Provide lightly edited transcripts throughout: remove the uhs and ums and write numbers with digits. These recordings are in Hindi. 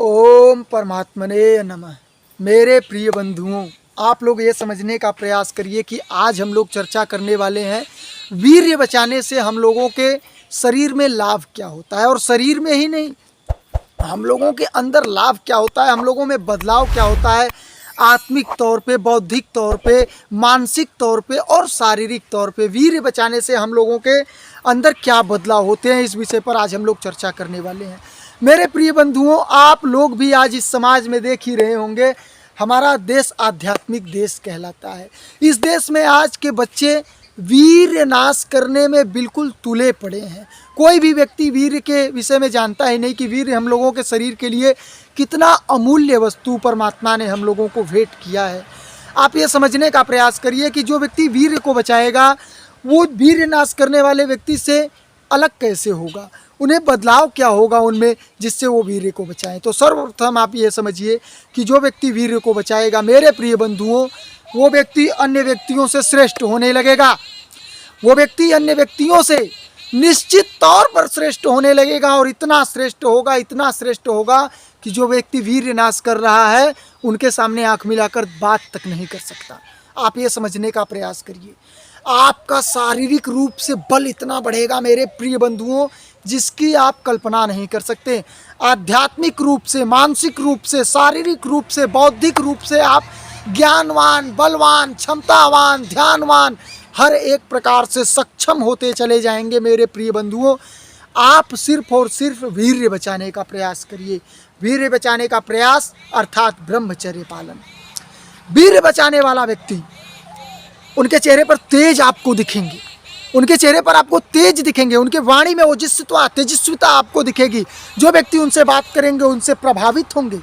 ओम परमात्मने नमः। मेरे प्रिय बंधुओं, आप लोग ये समझने का प्रयास करिए कि आज हम लोग चर्चा करने वाले हैं वीर्य बचाने से हम लोगों के शरीर में लाभ क्या होता है। और शरीर में ही नहीं, हम लोगों के अंदर लाभ क्या होता है, हम लोगों में बदलाव क्या होता है, आत्मिक तौर पे, बौद्धिक तौर पे, मानसिक तौर पे और शारीरिक तौर पे वीर्य बचाने से हम लोगों के अंदर क्या बदलाव होते हैं, इस विषय पर आज हम लोग चर्चा करने वाले हैं। मेरे प्रिय बंधुओं, आप लोग भी आज इस समाज में देख ही रहे होंगे, हमारा देश आध्यात्मिक देश कहलाता है। इस देश में आज के बच्चे वीर्य नाश करने में बिल्कुल तुले पड़े हैं। कोई भी व्यक्ति वीर्य के विषय में जानता ही नहीं कि वीर्य हम लोगों के शरीर के लिए कितना अमूल्य वस्तु परमात्मा ने हम लोगों को भेंट किया है। आप ये समझने का प्रयास करिए कि जो व्यक्ति वीर्य को बचाएगा वो वीर्य नाश करने वाले व्यक्ति से अलग कैसे होगा, उन्हें बदलाव क्या होगा उनमें, जिससे वो वीर्य को बचाएं। तो सर्वप्रथम आप ये समझिए कि जो व्यक्ति वीर्य को बचाएगा, मेरे प्रिय बंधुओं, वो व्यक्ति अन्य व्यक्तियों से श्रेष्ठ होने लगेगा। वो व्यक्ति अन्य व्यक्तियों से निश्चित तौर पर श्रेष्ठ होने लगेगा और इतना श्रेष्ठ होगा कि जो व्यक्ति वीर्य नाश कर रहा है उनके सामने आंख मिलाकर बात तक नहीं कर सकता। आप ये समझने का प्रयास करिए, आपका शारीरिक रूप से बल इतना बढ़ेगा मेरे प्रिय बंधुओं, जिसकी आप कल्पना नहीं कर सकते। आध्यात्मिक रूप से, मानसिक रूप से, शारीरिक रूप से, बौद्धिक रूप से आप ज्ञानवान, बलवान, क्षमतावान, ध्यानवान, हर एक प्रकार से सक्षम होते चले जाएंगे। मेरे प्रिय बंधुओं, आप सिर्फ और सिर्फ वीर्य बचाने का प्रयास करिए। वीर्य बचाने का प्रयास अर्थात ब्रह्मचर्य पालन। वीर्य बचाने वाला व्यक्ति, उनके चेहरे पर तेज आपको दिखेंगे, उनके चेहरे पर आपको तेज दिखेंगे, उनके वाणी में ओजस्विता, तेजस्विता आपको दिखेगी। जो व्यक्ति उनसे बात करेंगे उनसे प्रभावित होंगे।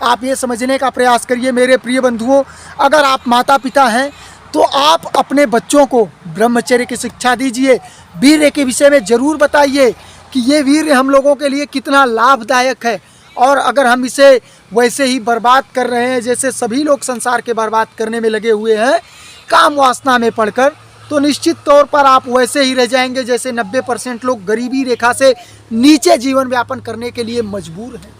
आप ये समझने का प्रयास करिए मेरे प्रिय बंधुओं, अगर आप माता पिता हैं तो आप अपने बच्चों को ब्रह्मचर्य की शिक्षा दीजिए। वीर्य के विषय में ज़रूर बताइए कि ये वीर्य हम लोगों के लिए कितना लाभदायक है, और अगर हम इसे वैसे ही बर्बाद कर रहे हैं जैसे सभी लोग संसार के बर्बाद करने में लगे हुए हैं, काम वासना में पड़कर, तो निश्चित तौर पर आप वैसे ही रह जाएंगे जैसे 90% लोग गरीबी रेखा से नीचे जीवन यापन करने के लिए मजबूर हैं।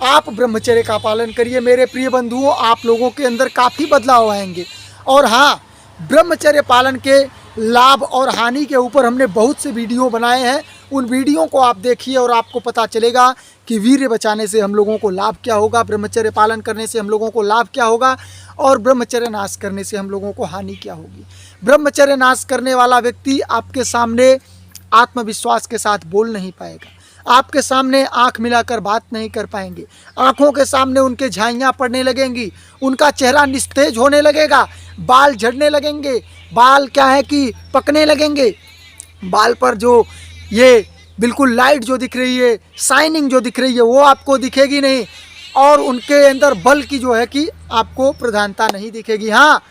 आप ब्रह्मचर्य का पालन करिए मेरे प्रिय बंधुओं, आप लोगों के अंदर काफ़ी बदलाव आएंगे। और हाँ, ब्रह्मचर्य पालन के लाभ और हानि के ऊपर हमने बहुत से वीडियो बनाए हैं, उन वीडियो को आप देखिए और आपको पता चलेगा कि वीर्य बचाने से हम लोगों को लाभ क्या होगा, ब्रह्मचर्य पालन करने से हम लोगों को लाभ क्या होगा और ब्रह्मचर्य नाश करने से हम लोगों को हानि क्या होगी। ब्रह्मचर्य नाश करने वाला व्यक्ति आपके सामने आत्मविश्वास के साथ बोल नहीं पाएगा, आपके सामने आंख मिलाकर बात नहीं कर पाएंगे, आंखों के सामने उनके झाइयाँ पड़ने लगेंगी, उनका चेहरा निस्तेज होने लगेगा, बाल झड़ने लगेंगे, बाल क्या है कि पकने लगेंगे, बाल पर जो ये बिल्कुल लाइट जो दिख रही है, शाइनिंग जो दिख रही है, वो आपको दिखेगी नहीं, और उनके अंदर बल की जो है कि आपको प्रधानता नहीं दिखेगी। हाँ,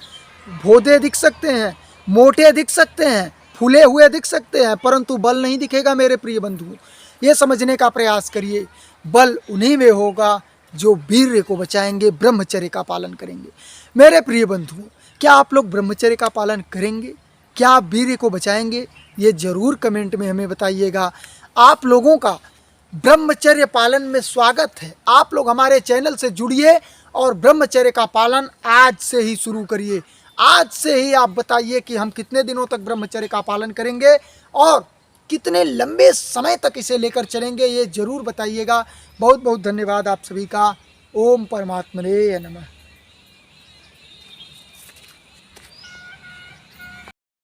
भोदे दिख सकते हैं, मोटे दिख सकते हैं, फूले हुए दिख सकते हैं, परंतु बल नहीं दिखेगा मेरे प्रिय बंधुओं। ये समझने का प्रयास करिए, बल उन्हीं में होगा जो वीर्य को बचाएंगे, ब्रह्मचर्य का पालन करेंगे। मेरे प्रिय बंधुओं, क्या आप लोग ब्रह्मचर्य का पालन करेंगे? क्या आप वीर्य को बचाएंगे? ये ज़रूर कमेंट में हमें बताइएगा। आप लोगों का ब्रह्मचर्य पालन में स्वागत है। आप लोग हमारे चैनल से जुड़िए और ब्रह्मचर्य का पालन आज से ही शुरू करिए। आज से ही आप बताइए कि हम कितने दिनों तक ब्रह्मचर्य का पालन करेंगे और कितने लंबे समय तक इसे लेकर चलेंगे, ये ज़रूर बताइएगा। बहुत बहुत धन्यवाद आप सभी का। ओम परमात्मने नमः।